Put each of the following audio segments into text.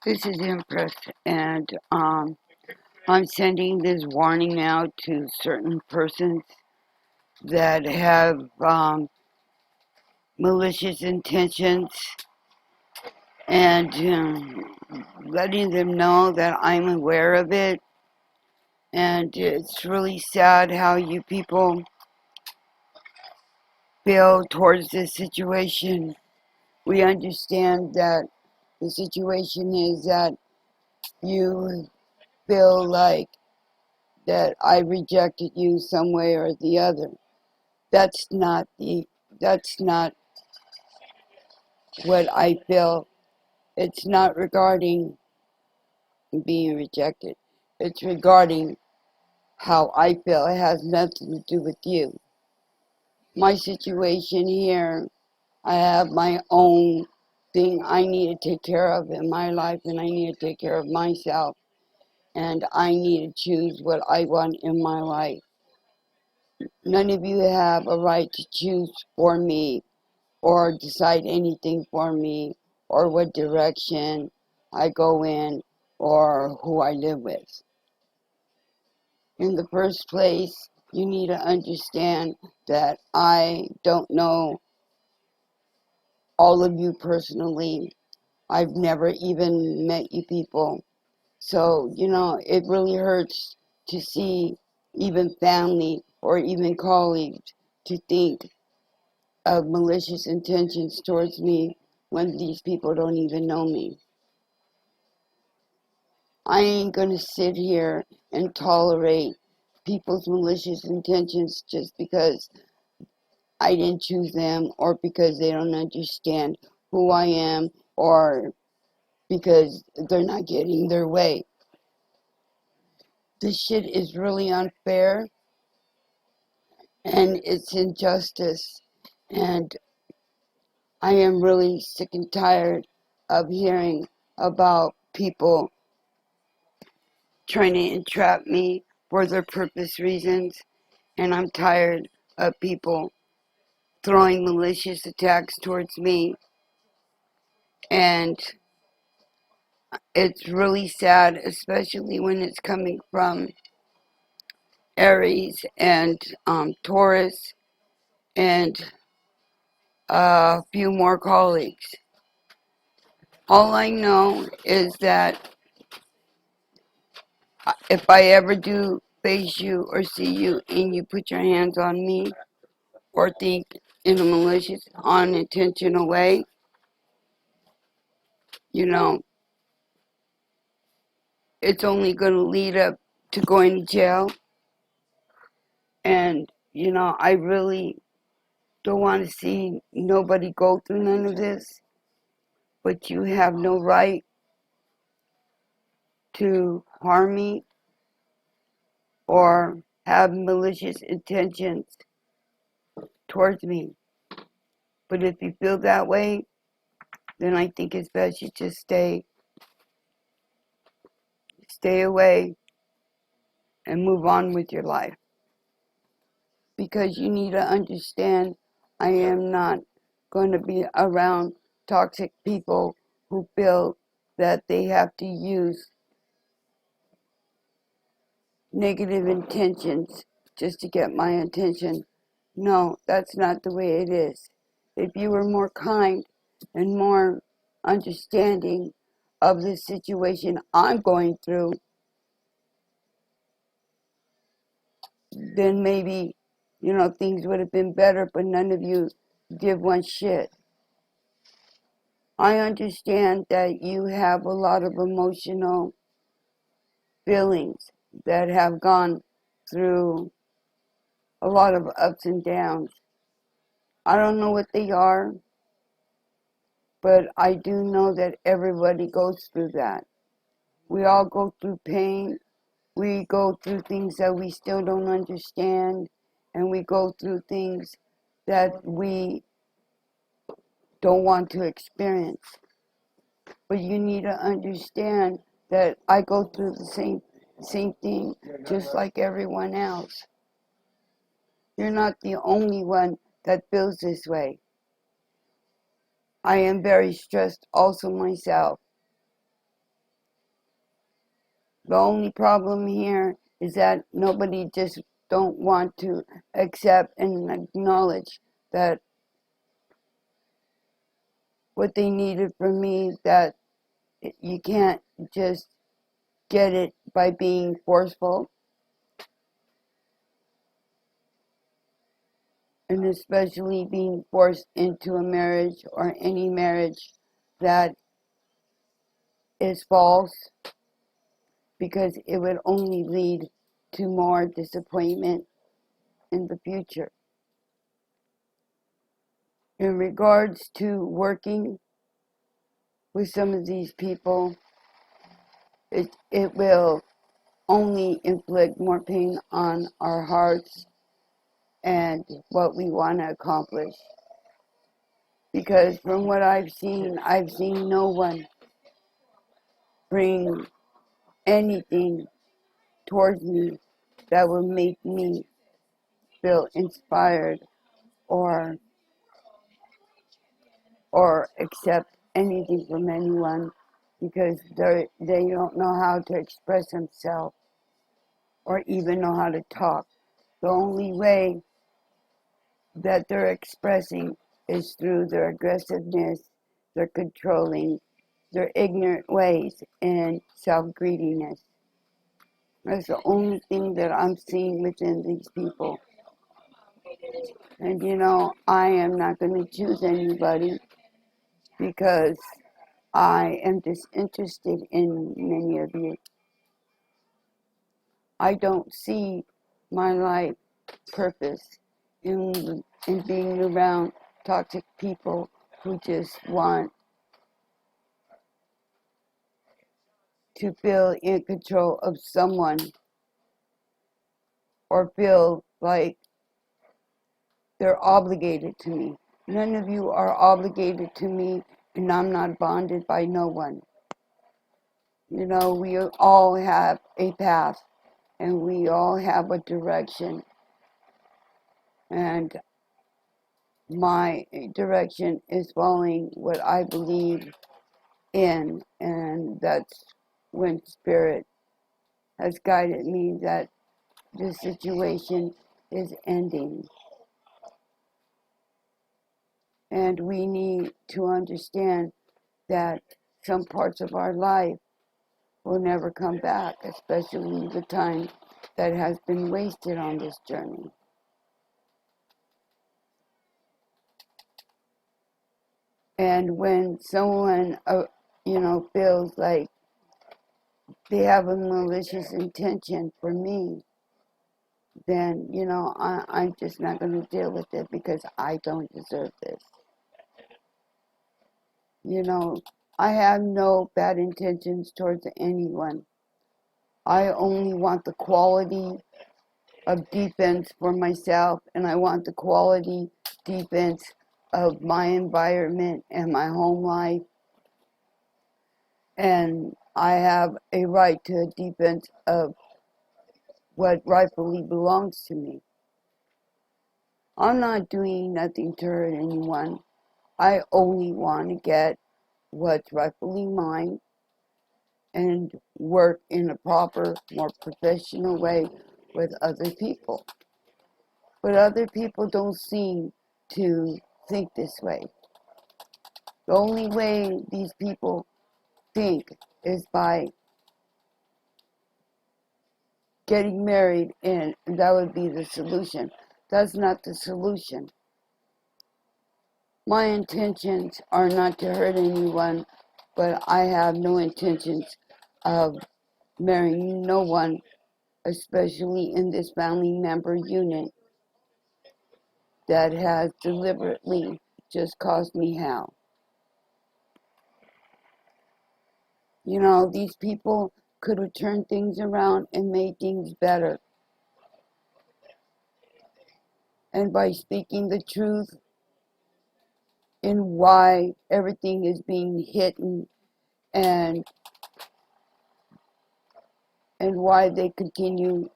This is Empress, and I'm sending this warning out to certain persons that have malicious intentions, and letting them know that I'm aware of it. And it's really sad how you people feel towards this situation. We understand that the situation is that you feel like that I rejected you some way or the other. That's not what I feel. It's not regarding being rejected. It's regarding how I feel. It has nothing to do with you. My situation here, I have my own thing I need to take care of in my life, and I need to take care of myself, and I need to choose what I want in my life. None of you have a right to choose for me or decide anything for me or what direction I go in or who I live with. In the first place, you need to understand that I don't know all of you personally. I've never even met you people. So, it really hurts to see even family or even colleagues to think of malicious intentions towards me when these people don't even know me. I ain't gonna sit here and tolerate people's malicious intentions just because I didn't choose them or because they don't understand who I am or because they're not getting their way. This shit is really unfair and it's injustice, and I am really sick and tired of hearing about people trying to entrap me for their purpose reasons, and I'm tired of people throwing malicious attacks towards me, and it's really sad, especially when it's coming from Aries and Taurus and a few more colleagues. All I know is that if I ever do face you or see you and you put your hands on me or think in a malicious, unintentional way, you know, it's only going to lead up to going to jail. And, I really don't want to see nobody go through none of this, but you have no right to harm me or have malicious intentions towards me. But if you feel that way, then I think it's best you just stay away and move on with your life. Because you need to understand, I am not going to be around toxic people who feel that they have to use negative intentions just to get my attention. No, that's not the way it is. If you were more kind and more understanding of the situation I'm going through, then maybe, things would have been better, but none of you give one shit. I understand that you have a lot of emotional feelings that have gone through a lot of ups and downs. I don't know what they are, but I do know that everybody goes through that. We all go through pain. We go through things that we still don't understand, and we go through things that we don't want to experience. But you need to understand that I go through the same thing just like everyone else. You're not the only one that feels this way. I am very stressed also myself. The only problem here is that nobody just don't want to accept and acknowledge that what they needed from me, that you can't just get it by being forceful, and especially being forced into a marriage or any marriage that is false, because it would only lead to more disappointment in the future. In regards to working with some of these people, it will only inflict more pain on our hearts and what we want to accomplish. Because from what I've seen no one bring anything towards me that will make me feel inspired or accept anything from anyone, because they don't know how to express themselves or even know how to talk. The only way that they're expressing is through their aggressiveness, their controlling, their ignorant ways, and self-greediness. That's the only thing that I'm seeing within these people. And I am not going to choose anybody because I am disinterested in many of you. I don't see my life purpose in being around toxic people who just want to feel in control of someone or feel like they're obligated to me. None of you are obligated to me, and I'm not bonded by no one. We all have a path, and we all have a direction. And my direction is following what I believe in, and that's when Spirit has guided me that this situation is ending. And we need to understand that some parts of our life will never come back, especially the time that has been wasted on this journey. And when someone, feels like they have a malicious intention for me, then, I'm just not going to deal with it because I don't deserve this. I have no bad intentions towards anyone. I only want the quality of defense for myself, and I want the quality defense of my environment and my home life. And I have a right to a defense of what rightfully belongs to me. I'm not doing nothing to hurt anyone. I only want to get what's rightfully mine and work in a proper, more professional way with other people. But other people don't seem to think this way. The only way these people think is by getting married, and that would be the solution. That's not the solution. My intentions are not to hurt anyone, but I have no intentions of marrying no one, especially in this family member unit that has deliberately just caused me hell. These people could have turned things around and made things better. And by speaking the truth in why everything is being hidden and why they continue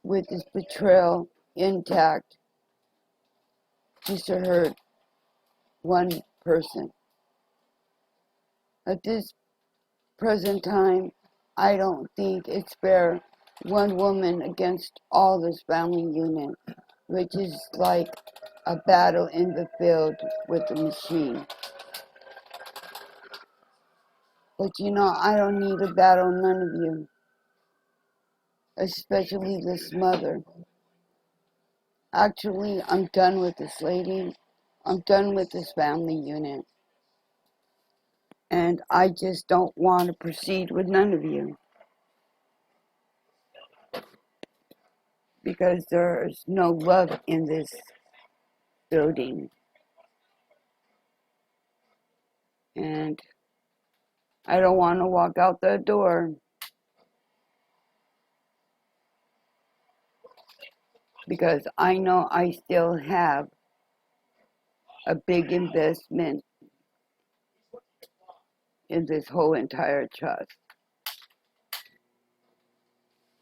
with this betrayal intact just to hurt one person. At this present time, I don't think it's fair one woman against all this family unit, which is like a battle in the field with the machine. But you know, I don't need to battle none of you, especially this mother. Actually, I'm done with this lady. I'm done with this family unit. And I just don't want to proceed with none of you. Because there's no love in this building. And I don't want to walk out the door. Because I know I still have a big investment in this whole entire trust.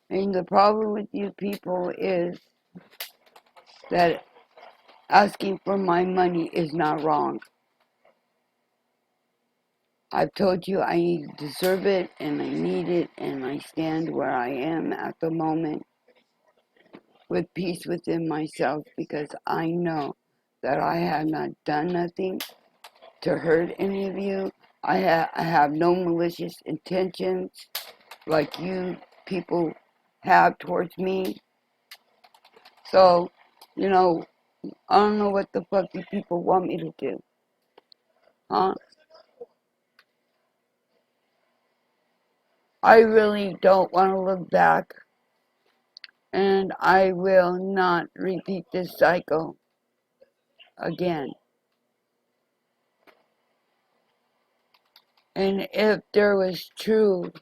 And the problem with you people is that asking for my money is not wrong. I've told you I deserve it and I need it, and I stand where I am at the moment with peace within myself, because I know that I have not done nothing to hurt any of you. I have no malicious intentions like you people have towards me. So, you know, I don't know what the fuck you people want me to do. Huh? I really don't want to look back, and I will not repeat this cycle again. And if there was true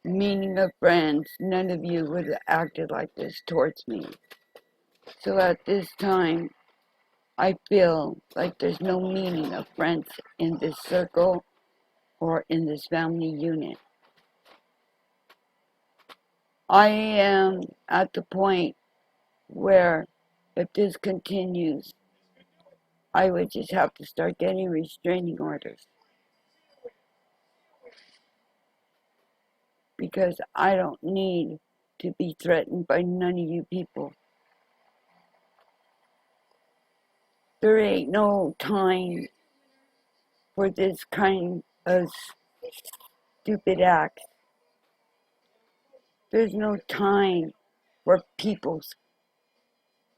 meaning of friends, none of you would have acted like this towards me. So at this time, I feel like there's no meaning of friends in this circle or in this family unit. I am at the point where if this continues, I would just have to start getting restraining orders. Because I don't need to be threatened by none of you people. There ain't no time for this kind of stupid acts. There's no time for people's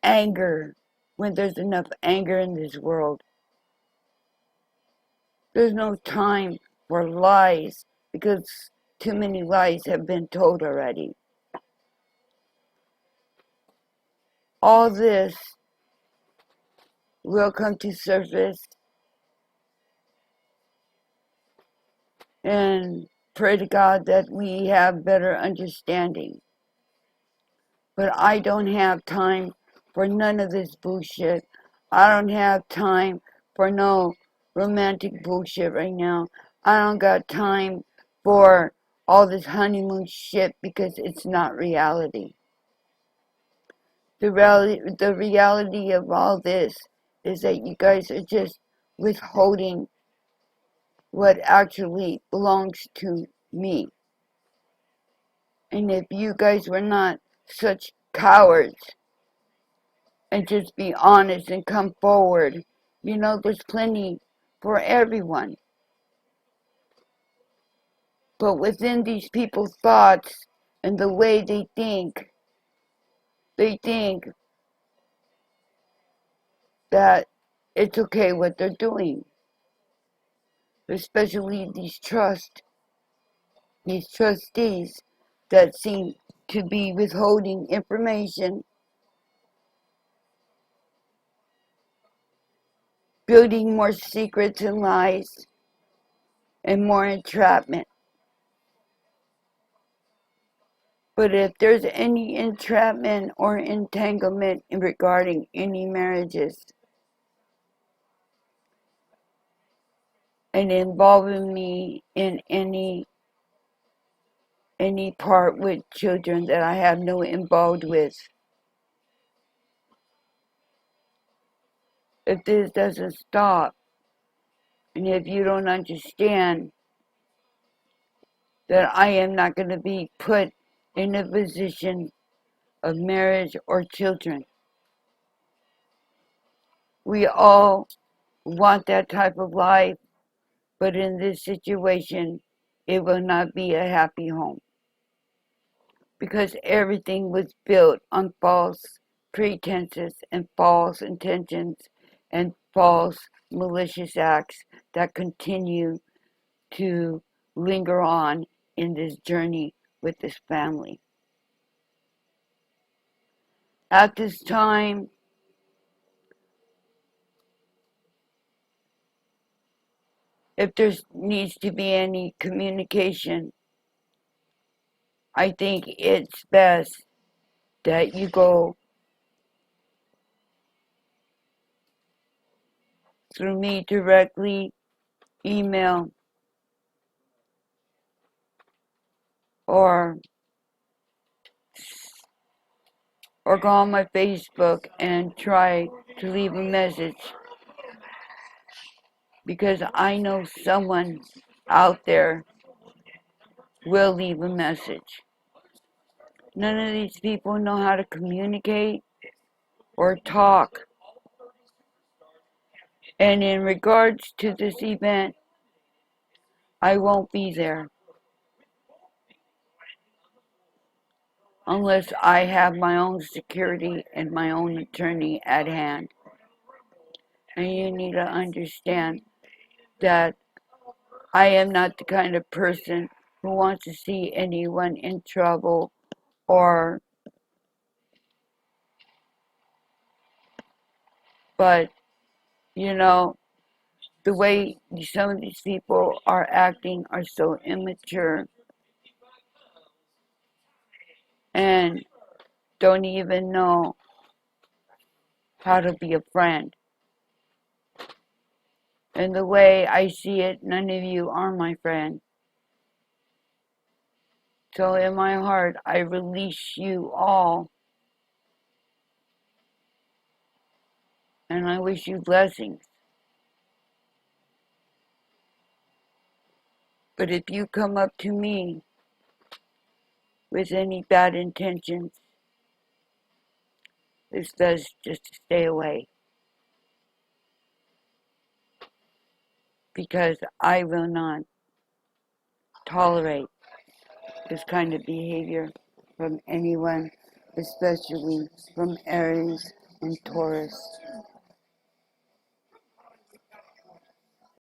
anger when there's enough anger in this world. There's no time for lies because too many lies have been told already. All this will come to surface, and pray to God that we have better understanding. But I don't have time for none of this bullshit. I don't have time for no romantic bullshit right now. I don't got time for all this honeymoon shit because it's not reality. The reality of all this is that you guys are just withholding what actually belongs to me. And if you guys were not such cowards and just be honest and come forward, you know, there's plenty for everyone. But within these people's thoughts and the way they think that it's okay what they're doing. Especially these trustees that seem to be withholding information, building more secrets and lies, and more entrapment. But if there's any entrapment or entanglement regarding any marriages and involving me in any part with children that I have no involved with, if this doesn't stop, and if you don't understand that I am not going to be put in a position of marriage or children. We all want that type of life, but in this situation, it will not be a happy home. Because everything was built on false pretenses and false intentions and false malicious acts that continue to linger on in this journey with this family. At this time, if there needs to be any communication, I think it's best that you go through me directly, email, or go on my Facebook and try to leave a message, because I know someone out there will leave a message. None of these people know how to communicate or talk. And in regards to this event, I won't be there unless I have my own security and my own attorney at hand. And you need to understand that I am not the kind of person who wants to see anyone in trouble, but the way some of these people are acting are so immature and don't even know how to be a friend. And the way I see it, none of you are my friend. So in my heart, I release you all, and I wish you blessings. But if you come up to me with any bad intentions, it's best just to stay away. Because I will not tolerate this kind of behavior from anyone, especially from Aries and Taurus.